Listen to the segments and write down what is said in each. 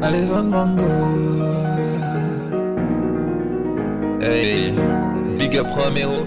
Allez, Van Mango. Hey, big up Romero.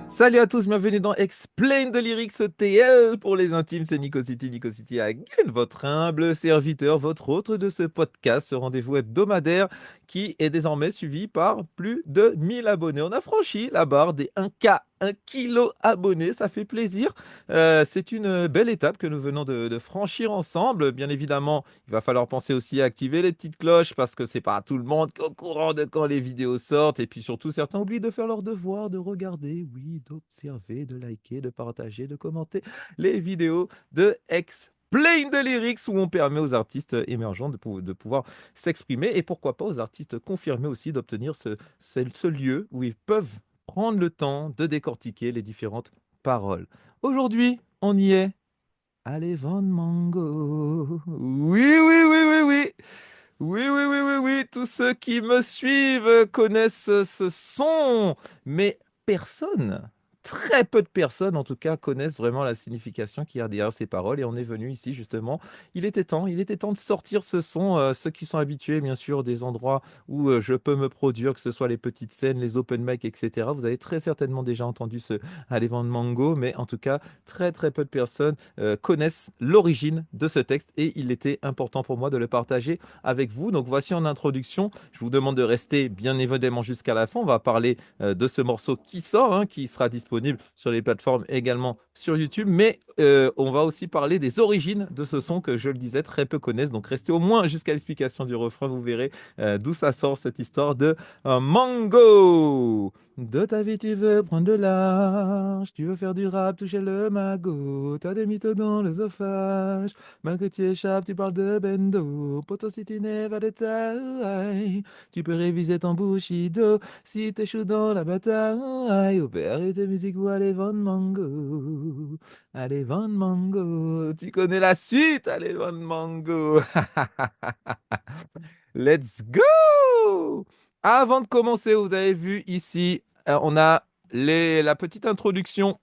Salut à tous, bienvenue dans Explain the Lyrics TL pour les intimes, c'est Nico City again, votre humble serviteur, votre hôte de ce podcast, ce rendez-vous hebdomadaire qui est désormais suivi par plus de 1000 abonnés. On a franchi la barre des 1K, 1 kilo abonnés, ça fait plaisir. C'est une belle étape que nous venons de franchir ensemble. Bien évidemment, il va falloir penser aussi à activer les petites cloches parce que c'est pas tout le monde qui est au courant de quand les vidéos sortent. Et puis surtout, certains oublient de faire leur devoir, de regarder, oui, d'observer, de liker, de partager, de commenter les vidéos de Explain the Lyrics où on permet aux artistes émergents de pouvoir s'exprimer et pourquoi pas aux artistes confirmés aussi d'obtenir ce lieu où ils peuvent prendre le temps de décortiquer les différentes paroles. Aujourd'hui, on y est. Allez, Van Mango. Oui, oui, oui, oui, oui. Oui, oui, oui, oui, oui. Tous ceux qui me suivent connaissent ce son. Mais personne, très peu de personnes en tout cas, connaissent vraiment la signification qu'il y a derrière ces paroles. Et on est venu ici justement. Il était temps de sortir ce son. Ceux qui sont habitués, bien sûr, des endroits où je peux me produire, que ce soit les petites scènes, les open mic, etc. Vous avez très certainement déjà entendu ce Allez, Van Mango. Mais en tout cas, très, très peu de personnes connaissent l'origine de ce texte. Et il était important pour moi de le partager avec vous. Donc voici en introduction. Je vous demande de rester bien évidemment jusqu'à la fin. On va parler de ce morceau qui sort, hein, qui sera disponible sur les plateformes également sur YouTube. Mais on va aussi parler des origines de ce son que je le disais, très peu connaissent. Donc restez au moins jusqu'à l'explication du refrain. Vous verrez d'où ça sort cette histoire de Mango. De ta vie, tu veux prendre de large, tu veux faire du rap, toucher le magot, t'as des mythos dans l'œsophage. Malgré que tu échappes, tu parles de bendo. Poto si tu n'es pas de taille. Tu peux réviser ton bushido si t'échoues dans la bataille. Opérer tes musiques ou aller vendre mango. Allez vendre mango. Tu connais la suite, allez vendre mango. Let's go! Avant de commencer, vous avez vu ici, on a la petite introduction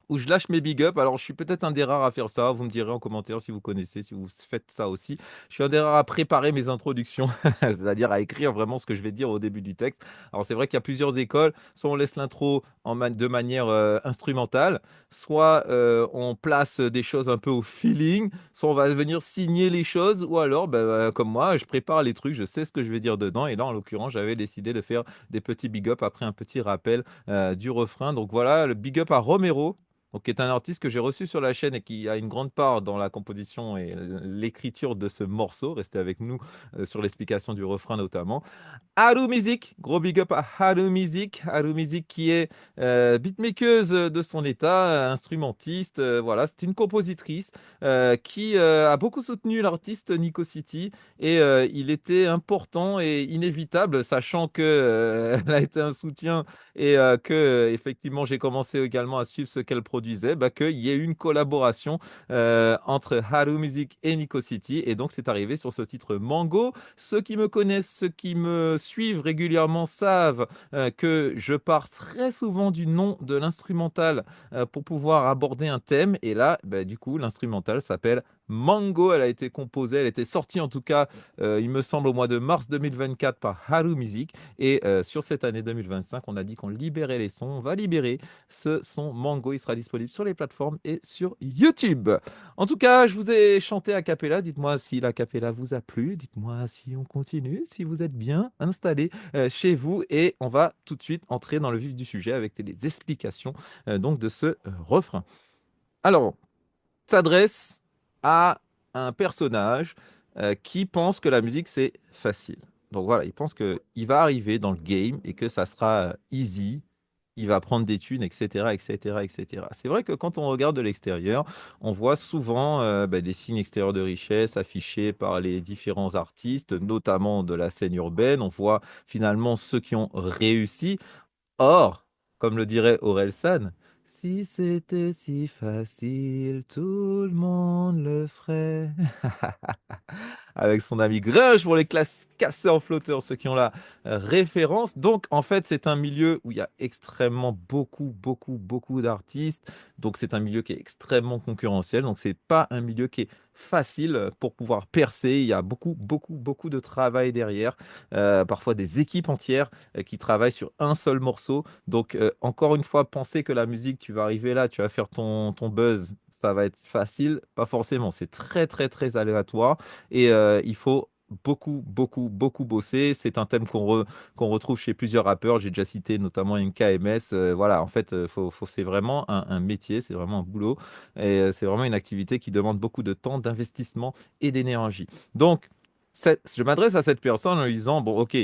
où je lâche mes big up. Alors, je suis peut-être un des rares à faire ça. Vous me direz en commentaire si vous connaissez, si vous faites ça aussi. Je suis un des rares à préparer mes introductions, c'est-à-dire à écrire vraiment ce que je vais dire au début du texte. Alors, c'est vrai qu'il y a plusieurs écoles. Soit on laisse l'intro de manière instrumentale, soit on place des choses un peu au feeling, soit on va venir signer les choses, ou alors, bah, comme moi, je prépare les trucs, je sais ce que je vais dire dedans. Et là, en l'occurrence, j'avais décidé de faire des petits big up après un petit rappel du refrain. Donc voilà, le big up à Romero, donc, qui est un artiste que j'ai reçu sur la chaîne et qui a une grande part dans la composition et l'écriture de ce morceau. Restez avec nous sur l'explication du refrain notamment. Haru Music, gros big up à Haru Music. Haru Music qui est beatmakeuse de son état, instrumentiste. Voilà, c'est une compositrice qui a beaucoup soutenu l'artiste Nico City et il était important et inévitable, sachant que elle a été un soutien et que effectivement j'ai commencé également à suivre ce qu'elle produisait, bah, qu'il y ait eu une collaboration entre Haru Music et Nico City et donc c'est arrivé sur ce titre Mango. Ceux qui me connaissent, ceux qui me suivent régulièrement savent que je pars très souvent du nom de l'instrumental pour pouvoir aborder un thème. Et là, bah, du coup, l'instrumental s'appelle Mango. Elle a été composée, elle était sortie en tout cas, il me semble, au mois de mars 2024 par Haru Music. Et sur cette année 2025, on a dit qu'on libérait les sons. On va libérer ce son Mango. Il sera disponible sur les plateformes et sur YouTube. En tout cas, je vous ai chanté a cappella. Dites-moi si la cappella vous a plu. Dites-moi si on continue, si vous êtes bien installé chez vous. Et on va tout de suite entrer dans le vif du sujet avec les explications donc de ce refrain. Alors, s'adresse à un personnage qui pense que la musique c'est facile. Donc voilà, il pense qu'il va arriver dans le game et que ça sera easy, il va prendre des thunes, etc., etc., etc. C'est vrai que quand on regarde de l'extérieur, on voit souvent bah, des signes extérieurs de richesse affichés par les différents artistes, notamment de la scène urbaine. On voit finalement ceux qui ont réussi. Or, comme le dirait Orelsan, si c'était si facile, tout le monde le ferait. avec son ami Gringe pour les classes casseurs flotteurs, ceux qui ont la référence. Donc, en fait, c'est un milieu où il y a extrêmement beaucoup d'artistes. Donc, c'est un milieu qui est extrêmement concurrentiel. Donc, c'est pas un milieu qui est facile pour pouvoir percer. Il y a beaucoup de travail derrière. Parfois des équipes entières qui travaillent sur un seul morceau. Donc, encore une fois, penser que la musique, tu vas arriver là, tu vas faire ton buzz, ça va être facile. Pas forcément. C'est très aléatoire. Et il faut beaucoup bosser. C'est un thème qu'on retrouve chez plusieurs rappeurs. J'ai déjà cité notamment NKMS. Voilà, en fait, c'est vraiment un métier, c'est vraiment un boulot. Et c'est vraiment une activité qui demande beaucoup de temps, d'investissement et d'énergie. Donc, je m'adresse à cette personne en lui disant, bon, ok,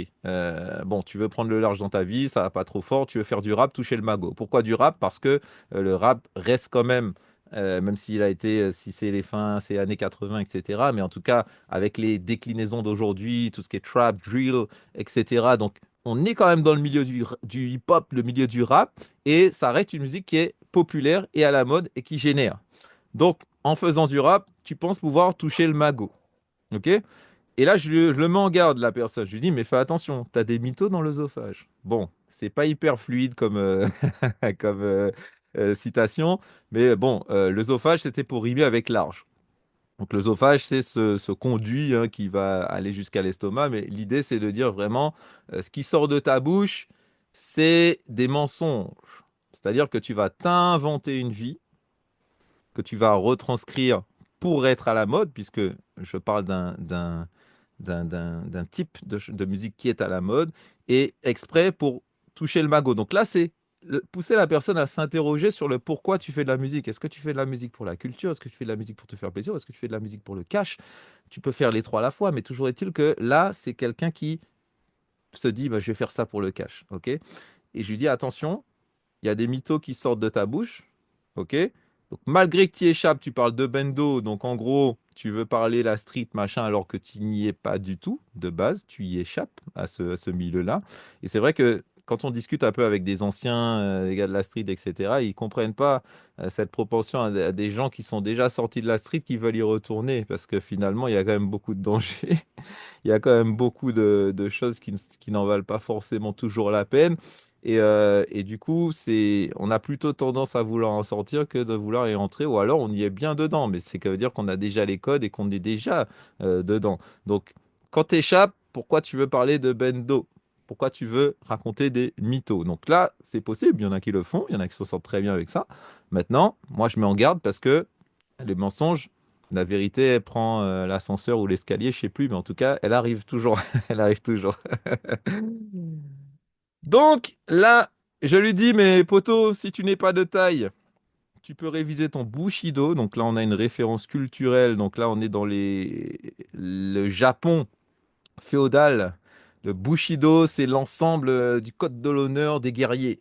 bon, tu veux prendre le large dans ta vie, ça va pas trop fort, tu veux faire du rap, toucher le magot. Pourquoi du rap? Parce que le rap reste quand même, même s'il a été, si c'est les fins, c'est années 80, etc. Mais en tout cas, avec les déclinaisons d'aujourd'hui, tout ce qui est trap, drill, etc. Donc, on est quand même dans le milieu du hip-hop, le milieu du rap, et ça reste une musique qui est populaire et à la mode et qui génère. Donc, en faisant du rap, tu penses pouvoir toucher le magot. OK? Et là, je le mets en garde, la personne. Je lui dis, mais fais attention, tu as des mythos dans l'œsophage. Bon, c'est pas hyper fluide comme, comme citation, mais bon, l'œsophage, c'était pour rimer avec large. Donc, l'œsophage, c'est ce conduit hein, qui va aller jusqu'à l'estomac, mais l'idée, c'est de dire vraiment, ce qui sort de ta bouche, c'est des mensonges. C'est-à-dire que tu vas t'inventer une vie que tu vas retranscrire pour être à la mode, puisque je parle d'un type de musique qui est à la mode, et exprès pour toucher le magot. Donc là, c'est pousser la personne à s'interroger sur le pourquoi tu fais de la musique. Est-ce que tu fais de la musique pour la culture? Est-ce que tu fais de la musique pour te faire plaisir? Est-ce que tu fais de la musique pour le cash? Tu peux faire les trois à la fois, mais toujours est-il que là, c'est quelqu'un qui se dit, bah, je vais faire ça pour le cash. Ok. Et je lui dis, attention, il y a des mythos qui sortent de ta bouche. Ok. Donc, malgré que tu y échappes, tu parles de bendo. Donc, en gros, tu veux parler la street, machin, alors que tu n'y es pas du tout de base. Tu y échappes à ce milieu-là. Et c'est vrai que quand on discute un peu avec des anciens, des gars de la street, etc., ils comprennent pas cette propension à des gens qui sont déjà sortis de la street qui veulent y retourner. Parce que finalement, il y a quand même beaucoup de dangers. Il y a quand même beaucoup de choses qui n'en valent pas forcément toujours la peine. Et du coup, on a plutôt tendance à vouloir en sortir que de vouloir y rentrer, ou alors on y est bien dedans. Mais c'est ça veut dire qu'on a déjà les codes et qu'on est déjà dedans. Donc, quand tu échappes, pourquoi tu veux parler de bendo? Pourquoi tu veux raconter des mythos? Donc là, c'est possible. Il y en a qui le font, il y en a qui s'en sortent très bien avec ça. Maintenant, moi, je mets en garde parce que les mensonges, la vérité, elle prend l'ascenseur ou l'escalier, je sais plus, mais en tout cas, elle arrive toujours. Elle arrive toujours. Donc là, je lui dis, mais poto, si tu n'es pas de taille, tu peux réviser ton Bushido. Donc là, on a une référence culturelle. Donc là, on est dans le Japon féodal. Le Bushido, c'est l'ensemble du code de l'honneur des guerriers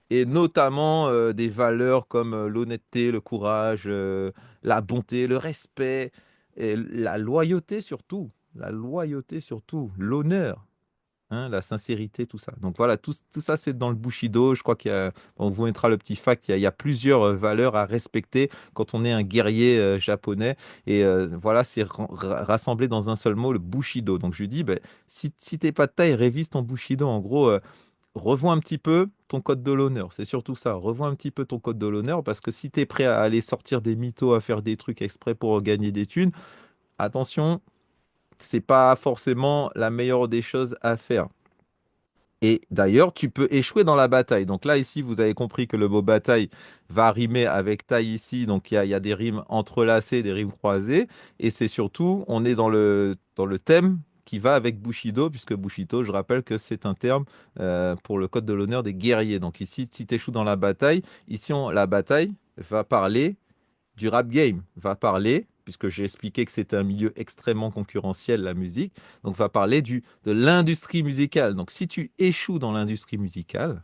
et notamment des valeurs comme l'honnêteté, le courage, la bonté, le respect, et la loyauté surtout, l'honneur, hein, la sincérité, tout ça. Donc voilà, tout ça c'est dans le Bushido. Je crois on vous mettra le petit fact, il y a plusieurs valeurs à respecter quand on est un guerrier japonais. Et voilà, c'est rassemblé dans un seul mot, le Bushido. Donc je lui dis, ben, si t'es pas de taille, révise ton Bushido. En gros, revois un petit peu ton code de l'honneur. C'est surtout ça. Revois un petit peu ton code de l'honneur parce que si tu es prêt à aller sortir des mythos, à faire des trucs exprès pour gagner des thunes, attention, c'est pas forcément la meilleure des choses à faire. Et d'ailleurs, tu peux échouer dans la bataille. Donc là, ici, vous avez compris que le mot bataille va rimer avec taille ici. Donc il y a des rimes entrelacées, des rimes croisées. Et c'est surtout, on est dans le thème qui va avec Bushido, puisque Bushido, je rappelle que c'est un terme pour le code de l'honneur des guerriers. Donc ici, si tu échoues dans la bataille, ici, la bataille va parler du rap game, va parler, puisque j'ai expliqué que c'était un milieu extrêmement concurrentiel, la musique, donc va parler de l'industrie musicale. Donc si tu échoues dans l'industrie musicale,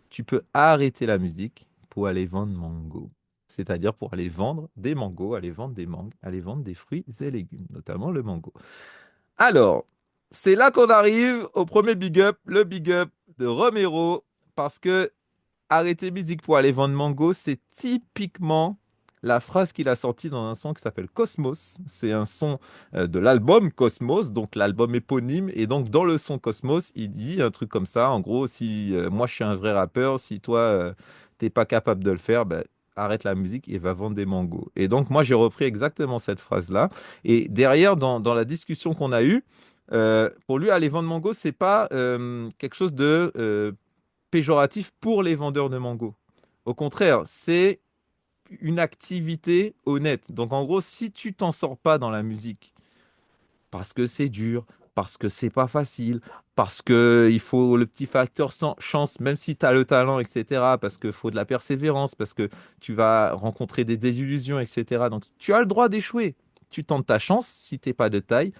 tu peux arrêter la musique pour aller vendre mango. C'est-à-dire pour aller vendre des mangos, aller vendre des mangues, aller vendre des fruits et légumes, notamment le mango. Alors, c'est là qu'on arrive au premier big up, le big up de Romero, parce que arrêter musique pour aller vendre mango, c'est typiquement la phrase qu'il a sortie dans un son qui s'appelle Cosmos. C'est un son de l'album Cosmos, donc l'album éponyme. Et donc, dans le son Cosmos, il dit un truc comme ça. En gros, si moi je suis un vrai rappeur, si toi t'es pas capable de le faire, ben, arrête la musique et va vendre des mangos. Et donc, moi j'ai repris exactement cette phrase-là. Et derrière, dans la discussion qu'on a eue, pour lui, aller vendre mango, c'est pas quelque chose de péjoratif pour les vendeurs de mango. Au contraire, c'est une activité honnête. Donc en gros, si tu t'en sors pas dans la musique, parce que c'est dur, parce que c'est pas facile, parce que il faut le petit facteur sans chance, même si tu as le talent, etc., parce qu'il faut de la persévérance, parce que tu vas rencontrer des désillusions, etc. Donc tu as le droit d'échouer. Tu tentes ta chance, si t'es pas de taille,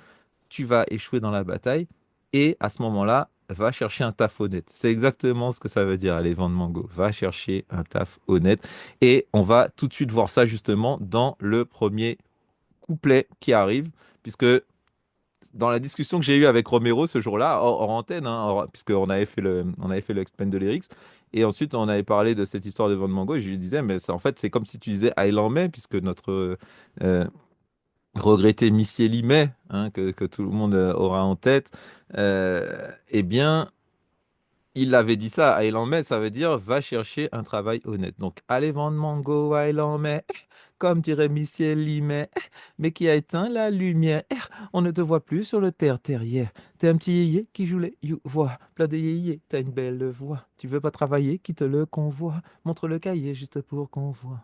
tu vas échouer dans la bataille et à ce moment-là, va chercher un taf honnête. C'est exactement ce que ça veut dire aller vendre mango. Va chercher un taf honnête et on va tout de suite voir ça justement dans le premier couplet qui arrive, puisque dans la discussion que j'ai eue avec Romero ce jour-là, hors antenne, hein, puisqu'on on avait fait le Explain de Lyrics, et ensuite on avait parlé de cette histoire de vendre mango, et je lui disais, mais en fait, c'est comme si tu disais I l'en mets, puisque notre euh, regretté Missieli May, hein, que tout le monde aura en tête, eh bien, il avait dit ça à Elan May, ça veut dire va chercher un travail honnête. Donc, allez vendre mango à Elan May, comme dirait Missieli May, mais qui a éteint la lumière. On ne te voit plus sur le terre-terrière. T'es un petit yéyé qui joue les you-voix, plein de yéyé, t'as une belle voix. Tu veux pas travailler, quitte le convoi. Montre le cahier juste pour qu'on voit.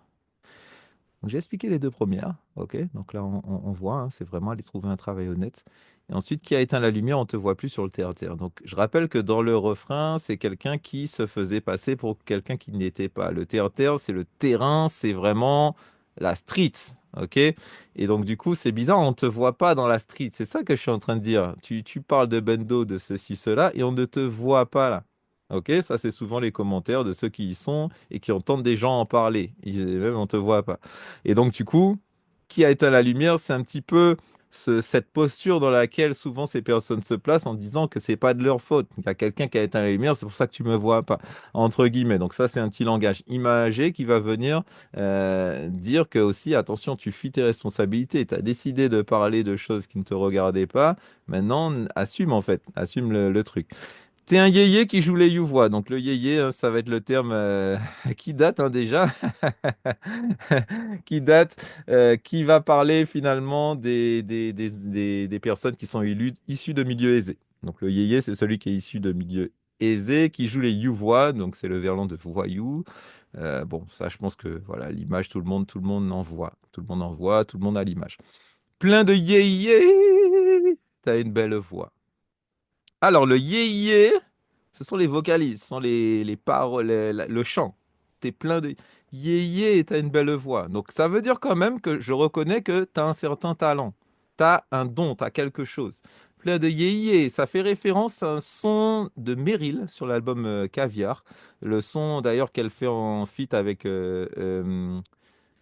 Donc, j'ai expliqué les deux premières, ok? Donc là, on voit, hein, c'est vraiment aller trouver un travail honnête. Et ensuite, qui a éteint la lumière, on ne te voit plus sur le terre-terre. Donc, je rappelle que dans le refrain, c'est quelqu'un qui se faisait passer pour quelqu'un qui n'était pas. Le terre-terre, c'est le terrain, c'est vraiment la street, ok? Et donc, du coup, c'est bizarre, on ne te voit pas dans la street. C'est ça que je suis en train de dire. Tu parles de bendo, de ceci, cela, et on ne te voit pas là. Ok, ça c'est souvent les commentaires de ceux qui y sont et qui entendent des gens en parler. Même on te voit pas. Et donc, du coup, qui a éteint la lumière, c'est un petit peu cette posture dans laquelle souvent ces personnes se placent en disant que c'est pas de leur faute. Il y a quelqu'un qui a éteint la lumière, c'est pour ça que tu me vois pas, entre guillemets. Donc ça, c'est un petit langage imagé qui va venir dire que aussi, attention, tu fuis tes responsabilités. Tu as décidé de parler de choses qui ne te regardaient pas. Maintenant, assume en fait, assume le truc. C'est un yéyé qui joue les youvois. Donc le yéyé, hein, ça va être le terme qui date hein, déjà, qui date, qui va parler finalement des personnes qui sont issues de milieux aisés. Donc le yéyé, c'est celui qui est issu de milieux aisés, qui joue les youvois. Donc c'est le verlan de voyou. Bon, ça, je pense que voilà, l'image, tout le monde en voit. Tout le monde en voit, tout le monde a l'image. Plein de yéyé, t'as une belle voix. Alors, le yé-yé, ce sont les vocalises, ce sont les paroles, le chant. T'es plein de yé-yé et t'as une belle voix. Donc, ça veut dire quand même que je reconnais que t'as un certain talent. T'as un don, t'as quelque chose. Plein de yé-yé, ça fait référence à un son de Meryl sur l'album Caviar. Le son d'ailleurs qu'elle fait en feat avec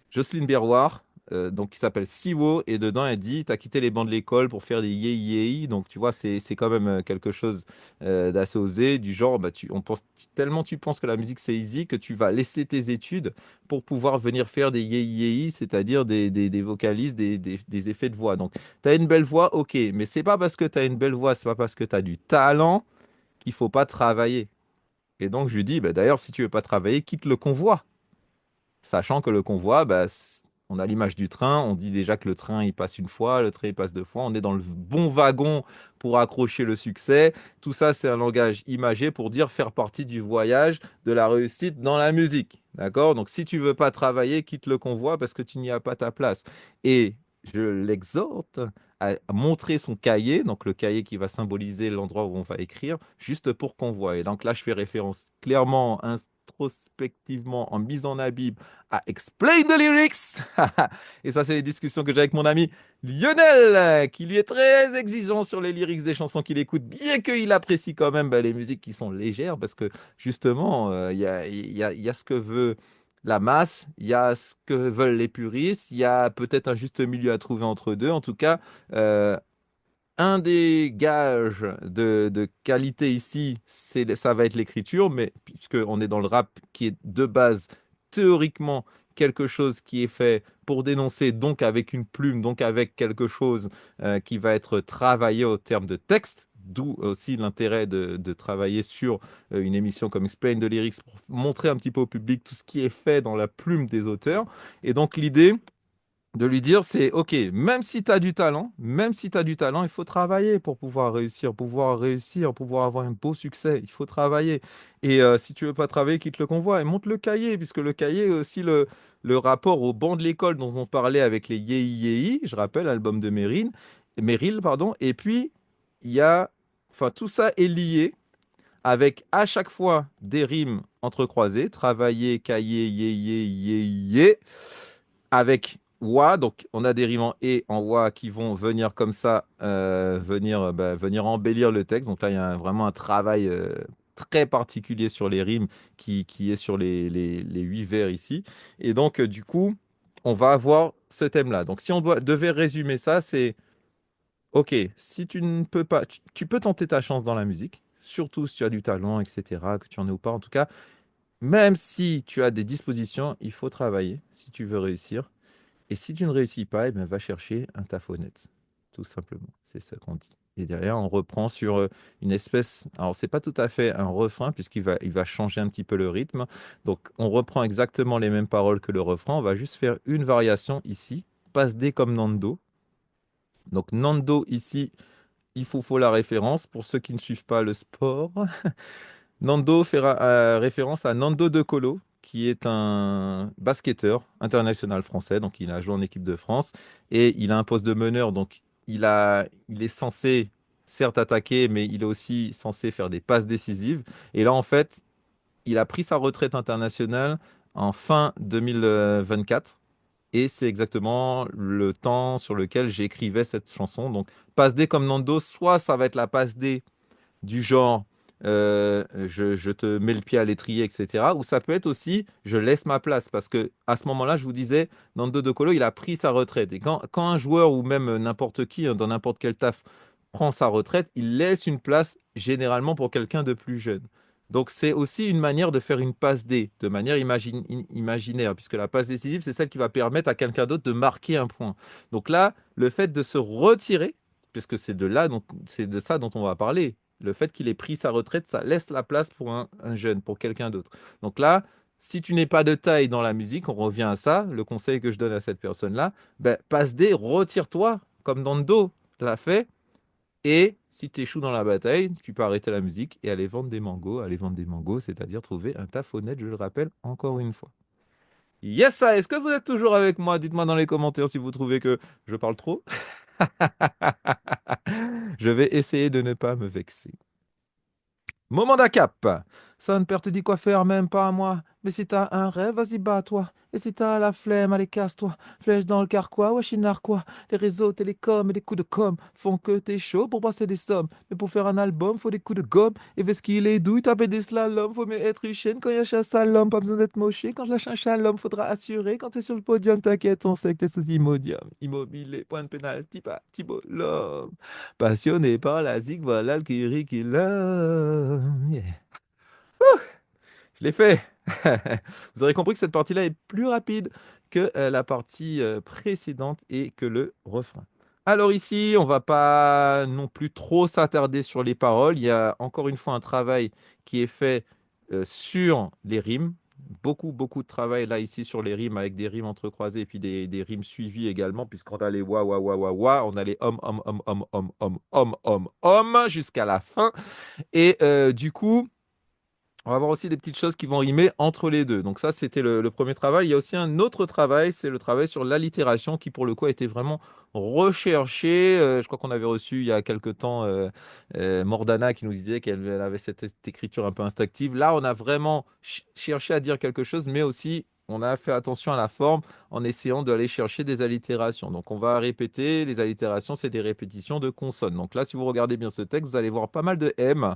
Jocelyne Berroir, donc qui s'appelle Siwo, et dedans elle dit t'as quitté les bancs de l'école pour faire des yéyi, donc tu vois c'est quand même quelque chose d'assez osé, du genre bah, on pense tellement tu penses que la musique c'est easy que tu vas laisser tes études pour pouvoir venir faire des yéyi, c'est-à-dire des vocalises, des effets de voix. Donc tu as une belle voix, ok, mais c'est pas parce que tu as une belle voix, c'est pas parce que tu as du talent qu'il faut pas travailler. Et donc je lui dis bah, d'ailleurs si tu veux pas travailler, quitte le convoi. Sachant que le convoi, bah, on a l'image du train, on dit déjà que le train il passe une fois, le train il passe deux fois, on est dans le bon wagon pour accrocher le succès. Tout ça, c'est un langage imagé pour dire faire partie du voyage, de la réussite dans la musique. D'accord? Donc si tu veux pas travailler, quitte le convoi parce que tu n'y as pas ta place. Et je l'exhorte à montrer son cahier, donc le cahier qui va symboliser l'endroit où on va écrire, juste pour qu'on voit. Et donc là, je fais référence clairement, introspectivement, en mise en abîme à Explain the Lyrics. Et ça, c'est les discussions que j'ai avec mon ami Lionel, qui lui est très exigeant sur les lyrics des chansons qu'il écoute, bien qu'il apprécie quand même bah, les musiques qui sont légères, parce que justement, il y a ce que veut la masse, il y a ce que veulent les puristes, il y a peut-être un juste milieu à trouver entre deux. En tout cas, euh, un des gages de qualité ici, ça va être l'écriture, mais puisqu'on est dans le rap qui est de base théoriquement quelque chose qui est fait pour dénoncer, donc avec une plume, donc avec quelque chose qui va être travaillé au terme de texte. D'où aussi l'intérêt de travailler sur une émission comme Explain the Lyrics pour montrer un petit peu au public tout ce qui est fait dans la plume des auteurs. Et donc l'idée de lui dire, c'est OK, même si tu as du talent, même si tu as du talent, il faut travailler pour pouvoir réussir, pouvoir avoir un beau succès. Il faut travailler. Et si tu veux pas travailler, quitte le convoi et monte le cahier, puisque le cahier est aussi le rapport au banc de l'école dont on parlait avec les Yéhi Yéhi, je rappelle, l'album de Meryl, pardon. Et puis, il y a, enfin, tout ça est lié avec à chaque fois des rimes entrecroisées, travailler, cahier, yé, yé, yé, yé, avec wa, donc on a des rimes en et, en wa qui vont venir comme ça, venir embellir le texte. Donc là, il y a vraiment un travail très particulier sur les rimes qui est sur les 8 vers ici. Et donc, du coup, on va avoir ce thème-là. Donc, si devait résumer ça, c'est OK, si tu ne peux pas, tu peux tenter ta chance dans la musique, surtout si tu as du talent, etc., que tu en es ou pas. En tout cas, même si tu as des dispositions, il faut travailler si tu veux réussir. Et si tu ne réussis pas, eh ben, va chercher un taf honnête, tout simplement. C'est ça qu'on dit. Et derrière, on reprend sur une espèce. Alors, c'est pas tout à fait un refrain, puisqu'il va changer un petit peu le rythme. Donc, on reprend exactement les mêmes paroles que le refrain. On va juste faire une variation ici. Passe D comme Nando. Donc, Nando ici, faut la référence pour ceux qui ne suivent pas le sport. Nando fera référence à Nando De Colo, qui est un basketteur international français. Donc, il a joué en équipe de France et il a un poste de meneur. Donc, il est censé, certes, attaquer, mais il est aussi censé faire des passes décisives. Et là, en fait, il a pris sa retraite internationale en fin 2024. Et c'est exactement le temps sur lequel j'écrivais cette chanson. Donc, passe D comme Nando, soit ça va être la passe D du genre je te mets le pied à l'étrier, etc. Ou ça peut être aussi je laisse ma place. Parce que à ce moment-là, je vous disais, Nando De Colo, il a pris sa retraite. Et quand un joueur ou même n'importe qui, hein, dans n'importe quel taf, prend sa retraite, il laisse une place généralement pour quelqu'un de plus jeune. Donc c'est aussi une manière de faire une passe D, de manière imaginaire, puisque la passe décisive, c'est celle qui va permettre à quelqu'un d'autre de marquer un point. Donc là, le fait de se retirer, puisque c'est de ça dont on va parler, le fait qu'il ait pris sa retraite, ça laisse la place pour un jeune, pour quelqu'un d'autre. Donc là, si tu n'es pas de taille dans la musique, on revient à ça, le conseil que je donne à cette personne-là, ben, passe D, retire-toi, comme Nando l'a fait, et si tu échoues dans la bataille, tu peux arrêter la musique et aller vendre des mangos, c'est-à-dire trouver un taf honnête, je le rappelle encore une fois. Yes, ça, est-ce que vous êtes toujours avec moi? Dites-moi dans les commentaires si vous trouvez que je parle trop. Je vais essayer de ne pas me vexer. Moment d'ACAP. Son père te dit quoi faire, même pas à moi. Mais si t'as un rêve, vas-y, bats-toi. Et si t'as la flemme, allez, casse-toi. Flèche dans le carquois, wesh, quoi. Les réseaux télécoms et les coups de com font que t'es chaud pour passer des sommes. Mais pour faire un album, faut des coups de gomme. Et parce qu'il est doux, taper des slaloms. Faut mieux être une chaîne quand y a chasse à l'homme. Pas besoin d'être moché. Quand je lâche un chalom, faudra assurer. Quand t'es sur le podium, t'inquiète, on sait que t'es sous Imodium. Immobilier, point de pénalty, pas Thibault l'homme. Passionné par la zig, voilà le curriculum. Yeah. Je l'ai fait. Vous aurez compris que cette partie-là est plus rapide que la partie précédente et que le refrain. Alors ici, on va pas non plus trop s'attarder sur les paroles. Il y a encore une fois un travail qui est fait sur les rimes. Beaucoup, beaucoup de travail là ici sur les rimes avec des rimes entrecroisées et puis des rimes suivies également, puisqu'on a les wa, wa, wa, wa, wa, on a les jusqu'à la fin. Et du coup, on va voir aussi des petites choses qui vont rimer entre les deux. Donc ça, c'était le premier travail. Il y a aussi un autre travail, c'est le travail sur l'allitération qui, pour le coup, a été vraiment recherché. Je crois qu'on avait reçu il y a quelque temps Mordana qui nous disait qu'elle avait cette écriture un peu instinctive. Là, on a vraiment cherché à dire quelque chose, mais aussi on a fait attention à la forme en essayant d'aller chercher des allitérations. Donc on va répéter. Les allitérations, c'est des répétitions de consonnes. Donc là, si vous regardez bien ce texte, vous allez voir pas mal de M.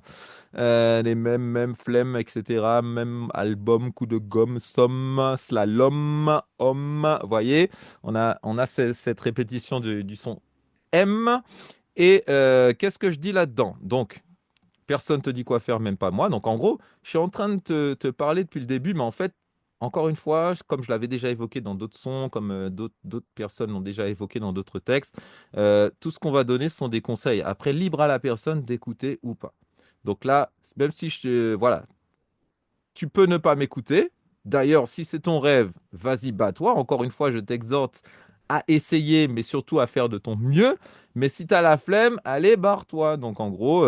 Les mêmes flemmes, etc. Même album, coup de gomme, somme, slalom, homme. Vous voyez, on a cette répétition du son M. Et qu'est-ce que je dis là-dedans? Donc, personne te dit quoi faire, même pas moi. Donc, en gros, je suis en train de te parler depuis le début, mais en fait, encore une fois, comme je l'avais déjà évoqué dans d'autres sons, comme d'autres personnes l'ont déjà évoqué dans d'autres textes, tout ce qu'on va donner, ce sont des conseils. Après, libre à la personne d'écouter ou pas. Donc là, même si voilà, tu peux ne pas m'écouter. D'ailleurs, si c'est ton rêve, vas-y, bats-toi. Encore une fois, je t'exhorte à essayer, mais surtout à faire de ton mieux. Mais si tu as la flemme, allez, barre-toi. Donc, en gros,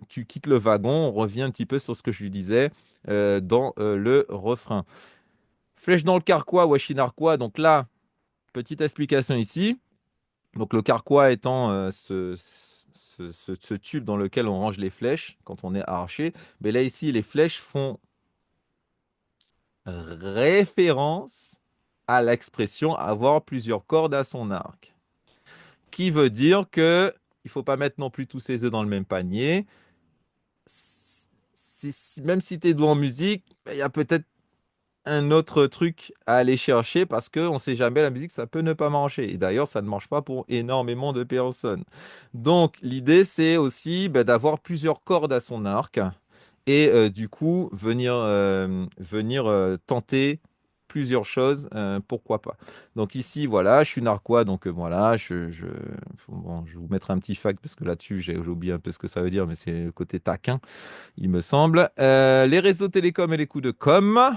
tu quittes le wagon. On revient un petit peu sur ce que je lui disais dans le refrain. Flèche dans le carquois, wesh narquois. Donc là, petite explication ici. Donc, le carquois étant ce tube dans lequel on range les flèches quand on est archer. Mais là, ici, les flèches font référence à l'expression avoir plusieurs cordes à son arc, qui veut dire que il faut pas mettre non plus tous ses œufs dans le même panier. Même si tu es doué en musique, il y a peut-être un autre truc à aller chercher parce qu'on ne sait jamais, la musique, ça peut ne pas marcher. Et d'ailleurs, ça ne marche pas pour énormément de personnes. Donc, l'idée, c'est aussi d'avoir plusieurs cordes à son arc et du coup, venir tenter plusieurs choses, pourquoi pas. Donc ici, voilà, je suis narquois, donc voilà, bon, je vais vous mettre un petit fact parce que là-dessus, j'ai oublié un peu ce que ça veut dire, mais c'est le côté taquin il me semble. Les réseaux télécoms et les coûts de com.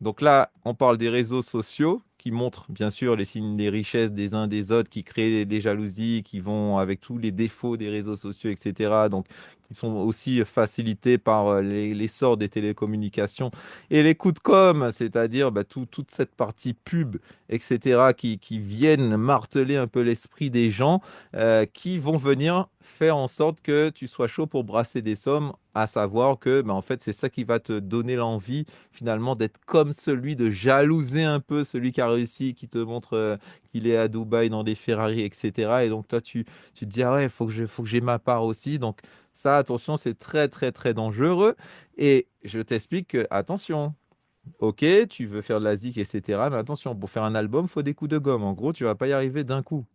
Donc là, on parle des réseaux sociaux qui montrent bien sûr les signes des richesses des uns des autres, qui créent des jalousies, qui vont avec tous les défauts des réseaux sociaux, etc. Donc, qui sont aussi facilités par l'essor des télécommunications et les coûts de com, c'est-à-dire toute cette partie pub, etc., qui viennent marteler un peu l'esprit des gens, qui vont venir faire en sorte que tu sois chaud pour brasser des sommes, à savoir que en fait, c'est ça qui va te donner l'envie finalement d'être comme celui, de jalouser un peu celui qui a réussi, qui te montre qu'il est à Dubaï dans des Ferrari, etc. Et donc toi, tu te dis, ah ouais, faut que j'ai ma part aussi. Donc ça, attention, c'est très, très, très dangereux. Et je t'explique que, attention, ok, tu veux faire de la zik, etc. Mais attention, pour faire un album, il faut des coups de gomme. En gros, tu vas pas y arriver d'un coup.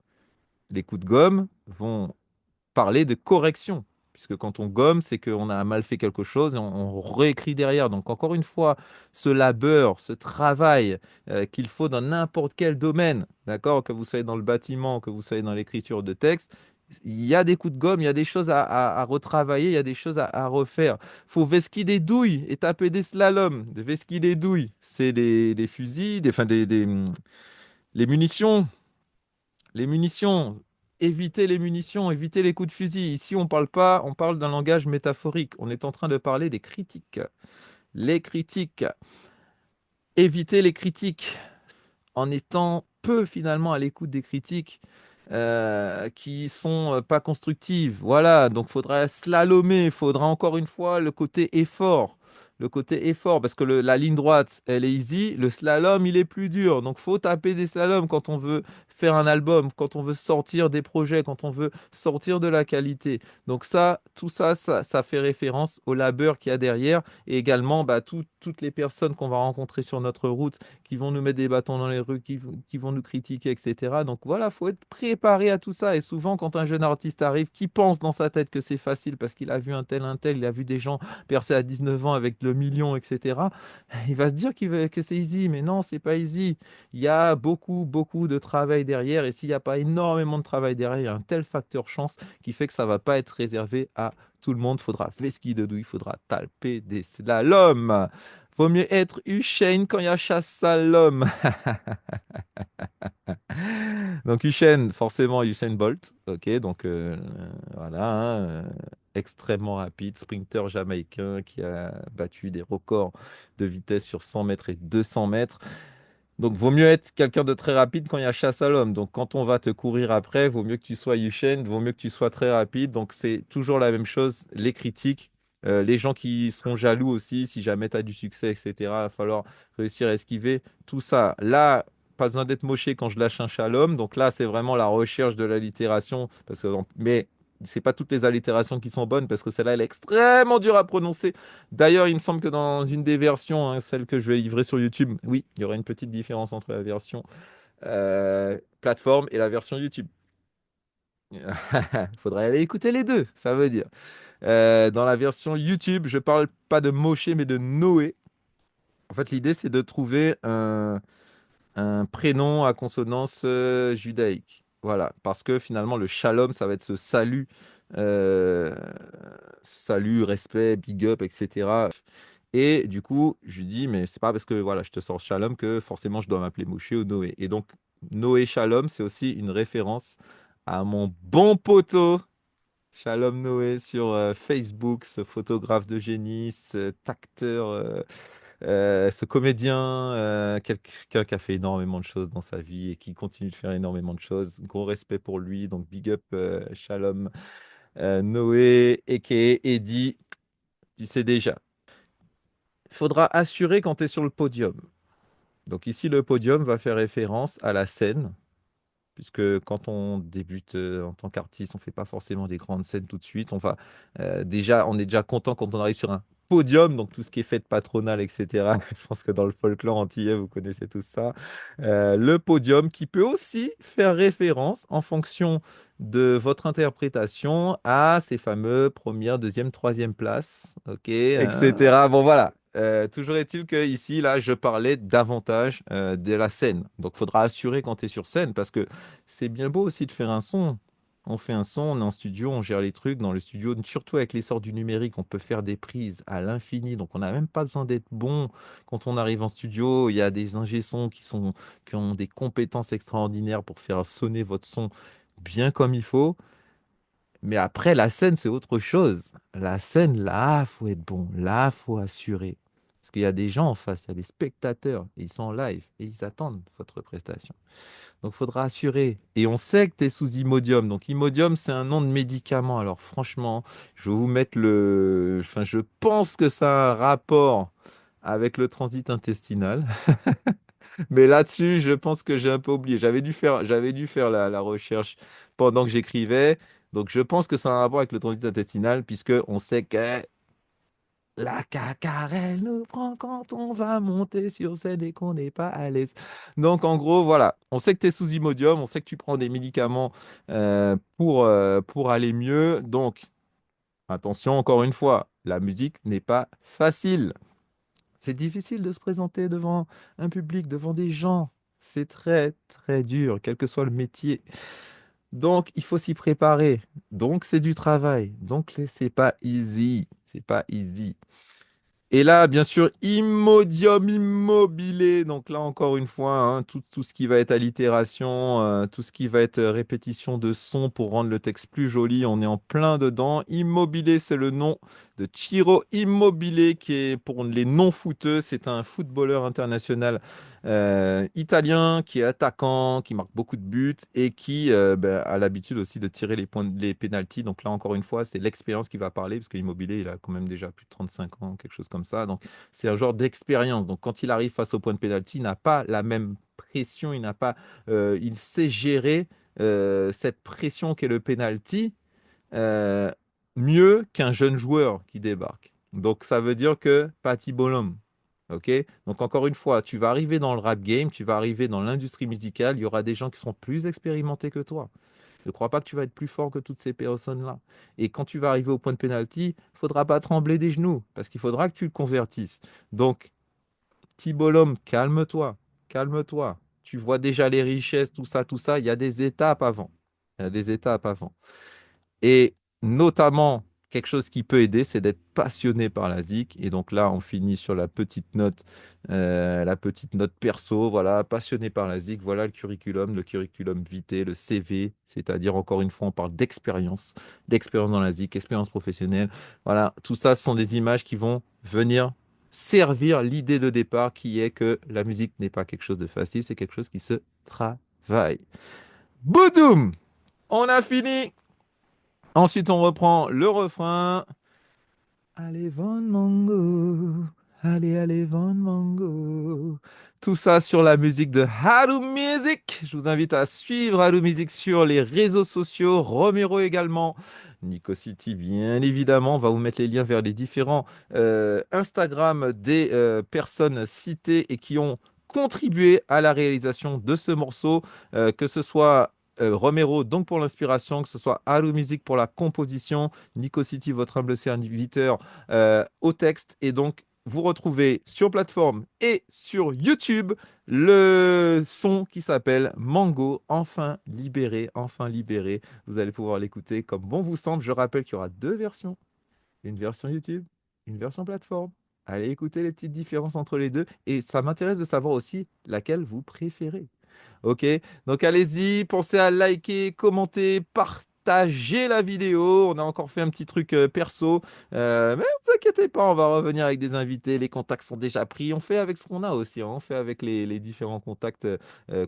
Les coups de gomme vont parler de correction. Puisque quand on gomme, c'est qu'on a mal fait quelque chose et on réécrit derrière. Donc encore une fois, ce labeur, ce travail qu'il faut dans n'importe quel domaine, d'accord, que vous soyez dans le bâtiment, que vous soyez dans l'écriture de texte, il y a des coups de gomme, il y a des choses à retravailler, il y a des choses à refaire. Il faut vesquiller des douilles et taper des slaloms. De vesquiller des douilles, c'est des fusils, les munitions. Les munitions, évitez les munitions, évitez les coups de fusil. Ici, on parle pas, on parle d'un langage métaphorique. On est en train de parler des critiques. Les critiques. Évitez les critiques en étant peu finalement à l'écoute des critiques qui sont pas constructives. Voilà, donc faudra slalomer, il faudra encore une fois le côté effort. Le côté effort, parce que la ligne droite, elle est easy, le slalom, il est plus dur. Donc, faut taper des slaloms quand on veut faire un album, quand on veut sortir des projets, quand on veut sortir de la qualité. Donc, ça, tout ça, ça fait référence au labeur qu'il y a derrière et également toutes les personnes qu'on va rencontrer sur notre route qui vont nous mettre des bâtons dans les rues, qui vont nous critiquer, etc. Donc voilà, faut être préparé à tout ça. Et souvent, quand un jeune artiste arrive, qui pense dans sa tête que c'est facile parce qu'il a vu un tel, il a vu des gens percer à 19 ans avec le million, etc., il va se dire que c'est easy. Mais non, c'est pas easy. Il y a beaucoup, beaucoup de travail derrière. Et s'il n'y a pas énormément de travail derrière, il y a un tel facteur chance qui fait que ça va pas être réservé à tout le monde. Faudra vesquiller de douille, il faudra taper des slaloms. Vaut mieux être Usain quand il y a chasse à l'homme. Donc Usain, forcément Usain Bolt. Ok, donc voilà, hein, extrêmement rapide, sprinter jamaïcain qui a battu des records de vitesse sur 100 mètres et 200 mètres. Donc, vaut mieux être quelqu'un de très rapide quand il y a chasse à l'homme. Donc, quand on va te courir après, vaut mieux que tu sois Usain, vaut mieux que tu sois très rapide. Donc, c'est toujours la même chose. Les critiques, les gens qui seront jaloux aussi, si jamais tu as du succès, etc., il va falloir réussir à esquiver tout ça. Là, pas besoin d'être moché quand je lâche un shalom. Donc là, c'est vraiment la recherche de l'allitération. Mais c'est pas toutes les allitérations qui sont bonnes parce que celle-là, elle est extrêmement dure à prononcer. D'ailleurs, il me semble que dans une des versions, hein, celle que je vais livrer sur YouTube, oui, il y aura une petite différence entre la version plateforme et la version YouTube. Il faudrait aller écouter les deux, ça veut dire. Dans la version YouTube, je parle pas de Moshe, mais de Noé. En fait, l'idée, c'est de trouver un prénom à consonance judaïque. Voilà, parce que finalement, le shalom, ça va être ce salut, euh, salut, respect, big up, etc. Et du coup, je lui dis, mais c'est pas parce que voilà, je te sors shalom que forcément je dois m'appeler Moshe ou Noé. Et donc, Noé Shalom, c'est aussi une référence à mon bon poteau Shalom Noé sur Facebook, ce photographe de génie, cet acteur. Ce comédien, quelqu'un qui a fait énormément de choses dans sa vie et qui continue de faire énormément de choses. Gros respect pour lui. Donc, big up, Shalom, Noé, a.k.a. Eddie. Tu sais déjà. Il faudra assurer quand tu es sur le podium. Donc, ici, le podium va faire référence à la scène, puisque quand on débute en tant qu'artiste, on ne fait pas forcément des grandes scènes tout de suite. On est déjà content quand on arrive sur un podium, donc tout ce qui est fête patronale, etc. Je pense que dans le folklore antillais, vous connaissez tout ça. Le podium qui peut aussi faire référence en fonction de votre interprétation à ces fameux première, deuxième, troisième place, ok, etc. Bon voilà. Toujours est-il que ici, là, je parlais davantage de la scène. Donc, il faudra assurer quand tu es sur scène parce que c'est bien beau aussi de faire un son. On fait un son, on est en studio, on gère les trucs dans le studio. Surtout avec l'essor du numérique, on peut faire des prises à l'infini. Donc, on n'a même pas besoin d'être bon quand on arrive en studio. Il y a des ingé sons qui ont des compétences extraordinaires pour faire sonner votre son bien comme il faut. Mais après, la scène, c'est autre chose. La scène, là, faut être bon. Là, faut assurer. Parce qu'il y a des gens en face, il y a des spectateurs, et ils sont en live et ils attendent votre prestation. Donc, il faudra assurer. Et on sait que tu es sous Imodium. Donc, Imodium, c'est un nom de médicament. Alors, franchement, je vais vous mettre le. Enfin, je pense que ça a un rapport avec le transit intestinal. Mais là-dessus, je pense que j'ai un peu oublié. J'avais dû faire la recherche pendant que j'écrivais. Donc, je pense que ça a un rapport avec le transit intestinal, puisque on sait que la cacarelle nous prend quand on va monter sur scène et qu'on n'est pas à l'aise. Donc, en gros, voilà. On sait que tu es sous Imodium, on sait que tu prends des médicaments pour aller mieux. Donc, attention, encore une fois, la musique n'est pas facile. C'est difficile de se présenter devant un public, devant des gens. C'est très, très dur, quel que soit le métier. Donc, il faut s'y préparer. Donc, c'est du travail. Donc, c'est pas easy. C'est pas easy. Et là, bien sûr, Immodium Immobilier. Donc là, encore une fois, hein, tout ce qui va être allitération, tout ce qui va être répétition de sons pour rendre le texte plus joli, on est en plein dedans. Immobilier, c'est le nom de Ciro Immobile, qui est pour les non-footeux, c'est un footballeur international italien qui est attaquant, qui marque beaucoup de buts et qui a l'habitude aussi de tirer les pénaltys. Donc là, encore une fois, c'est l'expérience qui va parler, parce qu'Immobilier, il a quand même déjà plus de 35 ans, quelque chose comme ça. Donc c'est un genre d'expérience. Donc quand il arrive face au point de pénalty, il n'a pas la même pression, il sait gérer cette pression qu'est le pénalty euh, mieux qu'un jeune joueur qui débarque. Donc ça veut dire que Patty Bonhomme. Ok. Donc encore une fois, tu vas arriver dans le rap game, tu vas arriver dans l'industrie musicale, il y aura des gens qui seront plus expérimentés que toi. Ne crois pas que tu vas être plus fort que toutes ces personnes-là. Et quand tu vas arriver au point de pénalty, il ne faudra pas trembler des genoux, parce qu'il faudra que tu le convertisses. Donc, petit bonhomme, calme-toi, calme-toi. Tu vois déjà les richesses, tout ça. Il y a des étapes avant. Il y a des étapes avant. Et notamment, quelque chose qui peut aider, c'est d'être passionné par la zik. Et donc là, on finit sur la petite note perso. Voilà, passionné par la zik. Voilà le curriculum vitae, le CV. C'est-à-dire, encore une fois, on parle d'expérience dans la zik, expérience professionnelle. Voilà, tout ça, ce sont des images qui vont venir servir l'idée de départ qui est que la musique n'est pas quelque chose de facile, c'est quelque chose qui se travaille. Boudoum! On a fini! Ensuite, on reprend le refrain. Allez, Von Mango. Allez, allez, Von Mango. Tout ça sur la musique de Haru Music. Je vous invite à suivre Haru Music sur les réseaux sociaux. Romero également. Nico City, bien évidemment. On va vous mettre les liens vers les différents Instagram des personnes citées et qui ont contribué à la réalisation de ce morceau, que ce soit Romero, donc pour l'inspiration, que ce soit Haru Music pour la composition, Nico City, votre humble serviteur, au texte. Et donc, vous retrouvez sur plateforme et sur YouTube le son qui s'appelle Mango, enfin libéré, enfin libéré. Vous allez pouvoir l'écouter comme bon vous semble. Je rappelle qu'il y aura deux versions, une version YouTube, une version plateforme. Allez écouter les petites différences entre les deux et ça m'intéresse de savoir aussi laquelle vous préférez. Ok, donc allez-y, pensez à liker, commenter, partager la vidéo. On a encore fait un petit truc perso, mais ne vous inquiétez pas, on va revenir avec des invités. Les contacts sont déjà pris. On fait avec ce qu'on a aussi, hein. On fait avec les différents contacts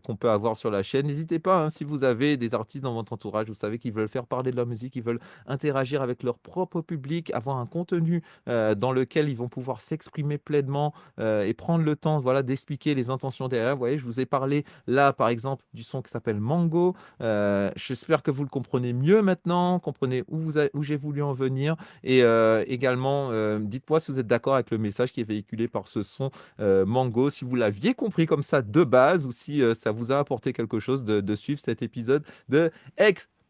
qu'on peut avoir sur la chaîne. N'hésitez pas, hein, si vous avez des artistes dans votre entourage, vous savez qu'ils veulent faire parler de leur musique, ils veulent interagir avec leur propre public, avoir un contenu dans lequel ils vont pouvoir s'exprimer pleinement et prendre le temps, voilà, d'expliquer les intentions derrière. Vous voyez, je vous ai parlé là, par exemple, du son qui s'appelle Mango. J'espère que vous le comprenez mieux maintenant, comprenez où j'ai voulu en venir. Et également, dites-moi si vous êtes d'accord avec le message qui est véhiculé par ce son Mango, si vous l'aviez compris comme ça de base ou si ça vous a apporté quelque chose de suivre cet épisode de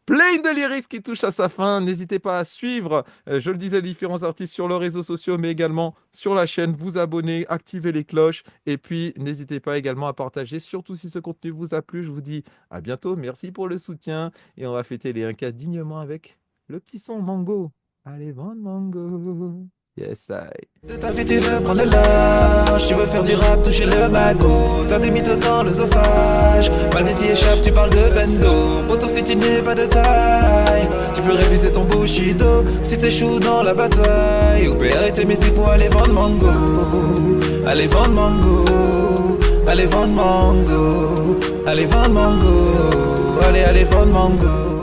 Plein de lyrics qui touche à sa fin. N'hésitez pas à suivre, je le disais, les différents artistes sur leurs réseaux sociaux, mais également sur la chaîne. Vous abonner, activer les cloches. Et puis, n'hésitez pas également à partager, surtout si ce contenu vous a plu. Je vous dis à bientôt. Merci pour le soutien. Et on va fêter les 1K dignement avec le petit son Mango. Allez, vendre Mango. Yes, I. De ta vie tu veux prendre le large, tu veux faire du rap, toucher le magot. T'as des mythos dans l'œsophage, malgré t'y échappes, tu parles de bendo. Poto si tu n'es pas de taille, tu peux réviser ton Bushido si t'échoues dans la bataille. Ou peut arrêter musique pour aller vendre Mango. Allez vendre Mango, allez vendre Mango, allez vendre Mango, allez vendre Mango.